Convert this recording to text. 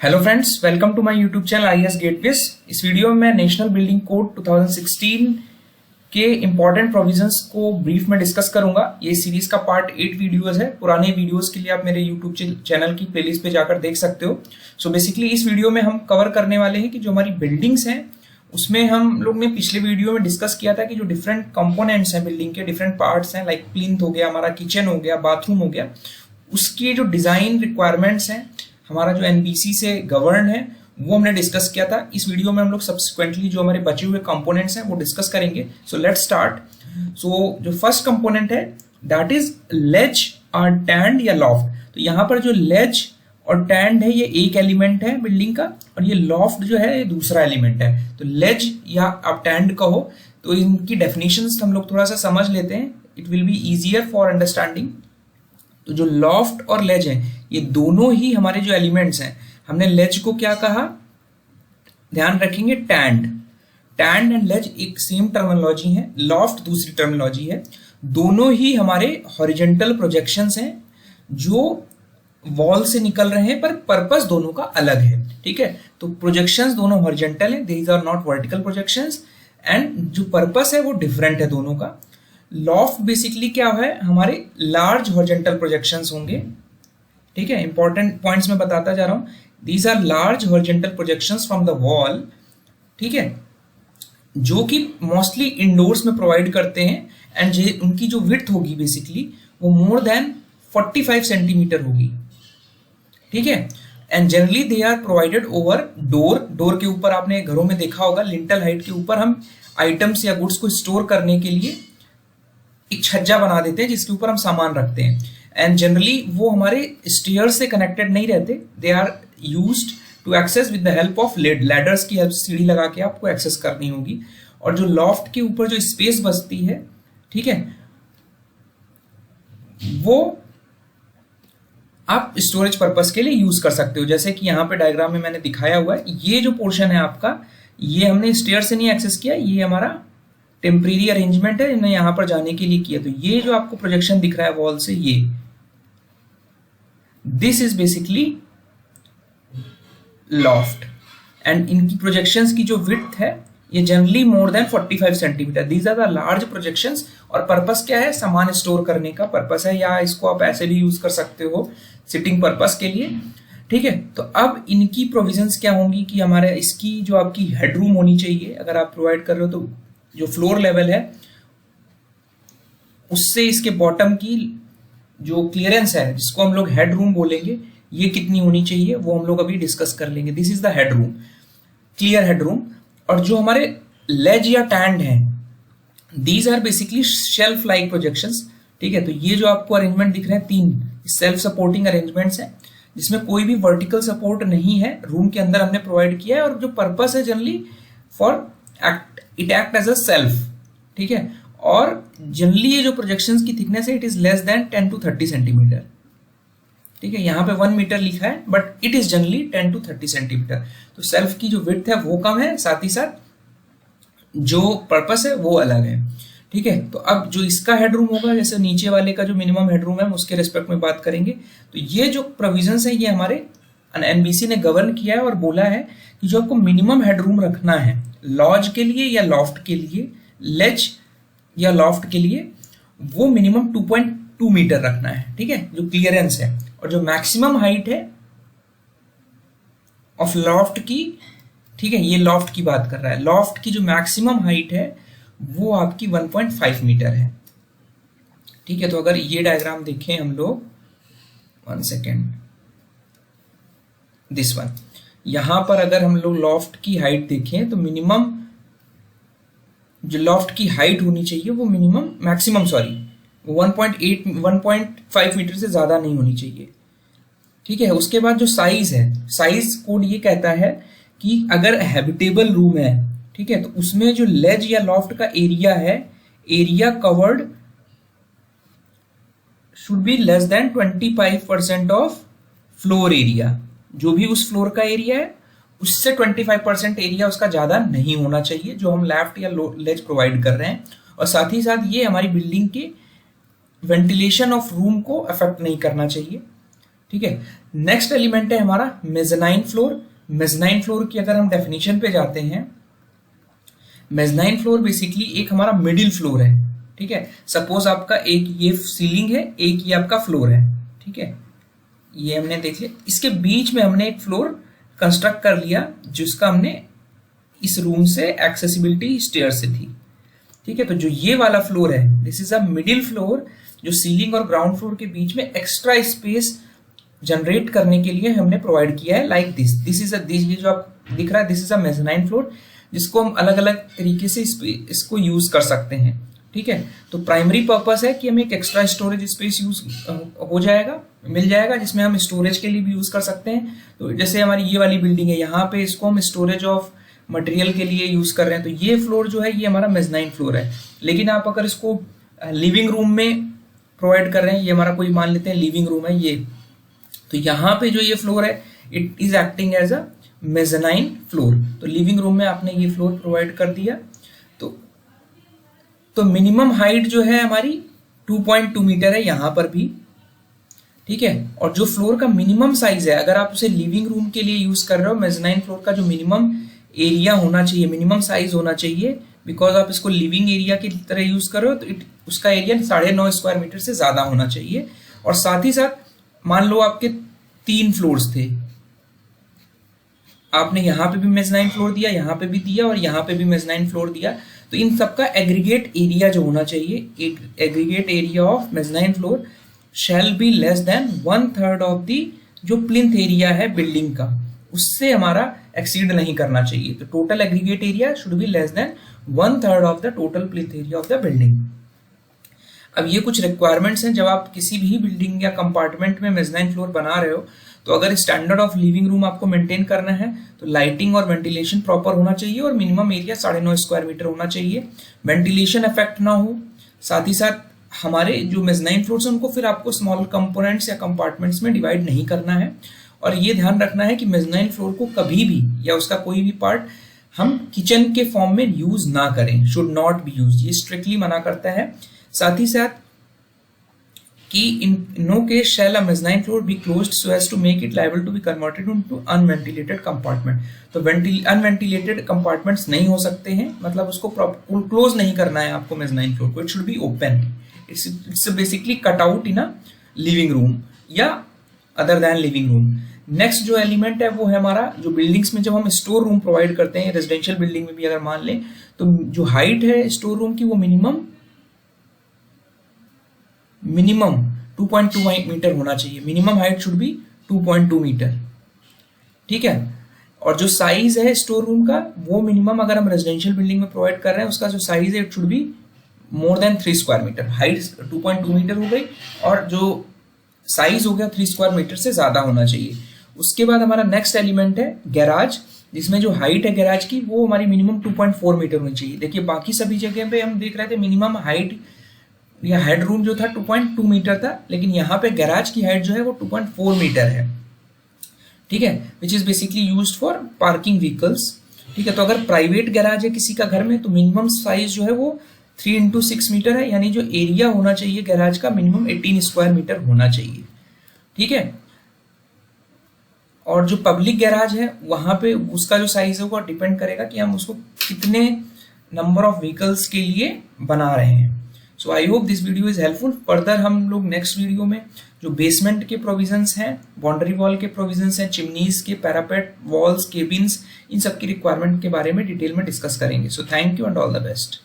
Hello friends, welcome to my YouTube channel IES-GATEWiz। इस video में मैं नेशनल बिल्डिंग कोड 2016 के इंपॉर्टेंट प्रोविजंस को ब्रीफ में डिस्कस करूंगा। ये सीरीज का पार्ट 8 वीडियोस है। पुराने वीडियोस के लिए आप मेरे यूट्यूब चैनल की प्लेलिस्ट पे जाकर देख सकते हो। सो बेसिकली इस वीडियो में हम कवर करने वाले हैं कि जो हमारी बिल्डिंग्स हैं उसमें हम लोग ने पिछले वीडियो में डिस्कस किया था कि जो डिफरेंट कंपोनेंट्स हैं बिल्डिंग के, डिफरेंट पार्ट्स हैं, लाइक प्लिंथ हो गया, हमारा किचन हो गया, बाथरूम हो गया, उसके जो डिजाइन रिक्वायरमेंट्स हैं, हमारा जो एनबीसी से गवर्न है, वो हमने डिस्कस किया था। इस वीडियो में हम लोग सब्सिक्वेंटली जो हमारे बचे हुए कंपोनेंट्स हैं वो डिस्कस करेंगे। So let's start. सो जो फर्स्ट कंपोनेंट है दैट इज लेज और टैंड या लॉफ्ट। तो यहाँ पर जो लेज और टैंड है ये एक एलिमेंट है बिल्डिंग का, और ये लॉफ्ट जो है ये दूसरा एलिमेंट है। तो लेज या आप टैंड कहो, तो इनकी डेफिनेशंस हम लोग थोड़ा सा समझ लेते हैं, it will be easier for understanding. तो जो लॉफ्ट और लेज है ये दोनों ही हमारे जो एलिमेंट्स हैं, हमने लेज को क्या कहा, ध्यान रखेंगे, टैंड। टैंड एंड लेज एक सेम टर्मिनोलॉजी है, लॉफ्ट दूसरी टर्मिनोलॉजी है। दोनों ही हमारे हॉरिजॉन्टल प्रोजेक्शंस हैं जो वॉल से निकल रहे हैं, पर पर्पस दोनों का अलग है। ठीक है, तो प्रोजेक्शंस दोनों हॉरिजॉन्टल हैं, these are not vertical projections, and जो पर्पस है वो डिफरेंट है दोनों का। लॉफ्ट बेसिकली क्या है, हमारे लार्ज हॉरिजॉन्टल प्रोजेक्शंस होंगे। ठीक है, इंपॉर्टेंट पॉइंट्स में बताता जा रहा हूं। These are large horizontal projections from the wall, ठीक है, जो कि मोस्टली इंडोर्स में प्रोवाइड करते हैं, एंड उनकी जो विड्थ होगी बेसिकली वो मोर देन 45 सेंटीमीटर होगी। ठीक है, and generally they are provided over door. Door के ऊपर आपने घरों में देखा होगा, लिंटल हाइट के ऊपर हम आइटम्स या गुड्स को स्टोर करने के लिए एक छज्जा बना देते हैं जिसके ऊपर हम सामान रखते हैं। एंड जनरली वो हमारे स्टेयर से कनेक्टेड नहीं रहते, they are used to access with the help of ladders की हेल्प, सीढ़ी लगा के आपको एक्सेस करनी होगी। और जो लॉफ्ट के ऊपर जो स्पेस बचती है, ठीक है, वो आप स्टोरेज पर्पस के लिए यूज कर सकते हो। जैसे कि यहाँ पे डायग्राम में मैंने दिखाया हुआ है, ये जो पोर्शन है आपका, ये हमने स्टेयर से नहीं एक्सेस किया, ये हमारा टेम्परेरी अरेंजमेंट है, इन्हें यहां पर जाने के लिए किया। तो ये जो आपको प्रोजेक्शन दिख रहा है वॉल से, ये this is basically loft, and इनकी प्रोजेक्शंस की जो विड्थ है ये generally more than 45 centimetre. These are the large projections. और पर्पस क्या है, सामान स्टोर करने का पर्पस है, या इसको आप ऐसे भी यूज कर सकते हो सिटिंग पर्पस के लिए। ठीक है, तो अब इनकी प्रोविजंस क्या होंगी कि हमारे इसकी जो आपकी हेडरूम होनी चाहिए, अगर आप प्रोवाइड कर रहे हो तो जो फ्लोर लेवल है उससे इसके बॉटम की जो क्लियरेंस है, जिसको हम लोग हेड रूम बोलेंगे, ये कितनी होनी चाहिए वो हम लोग अभी डिस्कस कर लेंगे। This is the head room, clear head room. और जो हमारे लेज या टैंड है, these are basically shelf like projections. ठीक है, तो ये जो आपको अरेंजमेंट दिख रहे हैं, 3 सेल्फ सपोर्टिंग अरेंजमेंट्स हैं जिसमें कोई भी वर्टिकल सपोर्ट नहीं है, रूम के अंदर हमने प्रोवाइड किया है। और जो पर्पस है generally for it act as a shelf. ठीक है, और जनरली ये जो प्रोजेक्शंस की थिकनेस है, it is less than 10 to 30 centimetre. ठीक है, यहाँ पे 1 मीटर लिखा है, but it is generally 10 to 30 centimetre. तो सेल्फ की जो विड्थ है वो कम है, साथ ही साथ जो पर्पस है वो अलग है। ठीक है, तो अब जो इसका हेडरूम होगा, जैसे नीचे वाले का जो मिनिमम हेडरूम है हम उसके रिस्पेक्ट में बात करेंगे। तो ये जो प्रोविजंस है ये हमारे एनबीसी ने गवर्न किया है और बोला है कि जो आपको मिनिमम हेडरूम रखना है लॉज के लिए या लॉफ्ट के लिए, लेज या लॉफ्ट के लिए, वो मिनिमम 2.2 मीटर रखना है। ठीक है, जो क्लियरेंस है। और जो मैक्सिमम हाइट है ऑफ लॉफ्ट की, ठीक है, ये लॉफ्ट की बात कर रहा है, लॉफ्ट की जो मैक्सिमम हाइट है वो आपकी 1.5 मीटर है। ठीक है, तो अगर ये डायग्राम देखें हम लोग, 1 सेकेंड, दिस वन, यहां पर अगर हम लोग लॉफ्ट की हाइट देखें तो मिनिमम जो लॉफ्ट की हाइट होनी चाहिए वो मैक्सिमम 1.5 मीटर से ज्यादा नहीं होनी चाहिए। ठीक है, उसके बाद जो साइज है, साइज कोड ये कहता है कि अगर हैबिटेबल रूम है, ठीक है, तो उसमें जो लेज या लॉफ्ट का एरिया है, area covered should be less then 25% of floor area. जो भी उस फ्लोर का एरिया है उससे 25% एरिया उसका ज्यादा नहीं होना चाहिए, जो हम लेफ्ट या लेज प्रोवाइड कर रहे हैं। और साथ ही साथ ये हमारी बिल्डिंग के वेंटिलेशन ऑफ रूम को अफेक्ट नहीं करना चाहिए। ठीक है। नेक्स्ट एलिमेंट है हमारा मेज़नाइन फ्लोर। मेज़नाइन फ्लोर की अगर हम डेफिनेशन पे जाते हैं, मेज़नाइन फ्लोर बेसिकली एक हमारा मिडिल फ्लोर है, ठीक है। सपोज आपका एक ये सीलिंग है, एक ये आपका फ्लोर है, ठीक है, ये हमने देख लिया। इसके बीच में हमने एक फ्लोर कंस्ट्रक्ट कर लिया जिसका हमने इस रूम से एक्सेसिबिलिटी स्टेयर से थी, ठीक है। तो जो ये वाला फ्लोर है, this is a middle floor, जो सीलिंग और ग्राउंड फ्लोर के बीच में एक्स्ट्रा स्पेस जनरेट करने के लिए हमने प्रोवाइड किया है, लाइक दिस इज ये जो आप दिख रहा है, this is a mezzanine floor, जिसको हम अलग अलग तरीके से इसको यूज कर सकते हैं, ठीक है। तो प्राइमरी पर्पस है कि हमें एक एक्स्ट्रा स्टोरेज स्पेस यूज हो जाएगा, मिल जाएगा, जिसमें हम स्टोरेज के लिए भी यूज कर सकते हैं। तो जैसे हमारी ये वाली बिल्डिंग है, यहाँ पे इसको हम स्टोरेज ऑफ मटेरियल के लिए यूज कर रहे हैं, तो ये फ्लोर जो है ये हमारा मेज़नाइन फ्लोर है। लेकिन आप अगर इसको लिविंग रूम में प्रोवाइड कर रहे हैं, ये हमारा कोई मान लेते हैं लिविंग रूम है ये, तो यहाँ पे जो ये फ्लोर है it is acting as a mezzanine floor. तो लिविंग रूम में आपने ये फ्लोर प्रोवाइड कर दिया। तो मिनिमम हाइट जो है हमारी 2.2 मीटर है यहाँ पर भी, ठीक है। और जो फ्लोर का मिनिमम साइज है, अगर आप उसे लिविंग रूम के लिए यूज कर रहे हो, मेज़नाइन फ्लोर का जो मिनिमम एरिया होना चाहिए, मिनिमम साइज होना चाहिए, बिकॉज आप इसको लिविंग एरिया की तरह यूज कर रहे हो, तो उसका एरिया 9.5 स्क्वायर मीटर से ज्यादा होना चाहिए। और साथ ही साथ मान लो आपके 3 फ्लोर्स थे, आपने यहाँ पे भी मेज़नाइन फ्लोर दिया, यहाँ पे भी दिया और यहाँ पे भी मेज़नाइन फ्लोर दिया, तो इन सबका एग्रीगेट एरिया जो होना चाहिए, aggregate area of mezzanine floor shall be less than 1/3 of the जो प्लिंथ एरिया है बिल्डिंग का, उससे हमारा एक्सीड नहीं करना चाहिए। तो total aggregate area should be less than 1/3 of the total plinth area of the building. अब ये कुछ रिक्वायरमेंट्स हैं जब आप किसी भी बिल्डिंग या कंपार्टमेंट में मेज़नाइन फ्लोर बना रहे हो, तो अगर स्टैंडर्ड ऑफ लिविंग रूम आपको मेंटेन करना है तो लाइटिंग और वेंटिलेशन प्रॉपर होना चाहिए और मिनिमम एरिया 9.5 स्क्वायर मीटर होना चाहिए, वेंटिलेशन इफेक्ट ना हो। साथ ही साथ हमारे जो मेज़नाइन फ्लोर्स हैं उनको फिर आपको स्मॉल कंपोनेंट्स या कंपार्टमेंट्स में डिवाइड नहीं करना है, और ये ध्यान रखना है कि मेज़नाइन फ्लोर को कभी भी या उसका कोई भी पार्ट हम किचन के फॉर्म में यूज ना करें, शुड नॉट बी यूज, ये स्ट्रिक्टली मना करता है। साथ ही साथ कि in no case shall a mezzanine floor be closed so as to make it liable to be converted into unventilated compartment। तो unventilated compartments नहीं हो सकते हैं, मतलब उसको क्लोज नहीं करना है आपको मेज़नाइन फ्लोर को, it should be open, it's basically cut out in a living room या other than living room. Next जो एलिमेंट है वो है हमारा, जो बिल्डिंग्स में जब हम स्टोर रूम प्रोवाइड करते हैं, रेजिडेंशियल बिल्डिंग में भी अगर मान लें, तो जो हाइट है स्टोर रूम की वो मिनिमम 2.2 मीटर होना चाहिए, minimum height should be 2.2 metre, ठीक है। और जो साइज है स्टोर रूम का वो मिनिमम, अगर हम रेजिडेंशियल बिल्डिंग में प्रोवाइड कर रहे हैं, उसका जो साइज है it should be more than 3 square metre. Height 2.2 metre हो गई और जो साइज हो गया 3 स्क्वायर मीटर से ज्यादा होना चाहिए। उसके बाद हमारा नेक्स्ट एलिमेंट है गैराज, जिसमें जो हाइट है गैराज की वो हमारी मिनिमम 2.4 मीटर होनी चाहिए। देखिए बाकी सभी जगह पे हम देख रहे थे मिनिमम हाइट या हेड रूम जो था 2.2 मीटर था, लेकिन यहाँ पे गैराज की हाइट जो है वो 2.4 मीटर है, ठीक है, which is basically used for parking vehicles, ठीक है। तो अगर प्राइवेट गैराज है किसी का घर में तो मिनिमम साइज जो है वो 3x6 मीटर है, यानी जो एरिया होना चाहिए गैराज का मिनिमम 18 स्क्वायर मीटर होना चाहिए, ठीक है। और जो पब्लिक गैराज है वहां पे उसका जो साइज है वो डिपेंड करेगा कि हम उसको कितने नंबर ऑफ व्हीकल्स के लिए बना रहे हैं। So I hope this video is helpful. Further हम लोग नेक्स्ट वीडियो में जो बेसमेंट के प्रोविजंस हैं, बाउंड्री वॉल के प्रोविजंस हैं, चिमनीज के, पैरापेट वॉल्स, केबिन्स, इन सब की रिक्वायरमेंट के बारे में डिटेल में डिस्कस करेंगे। So thank you and all the best.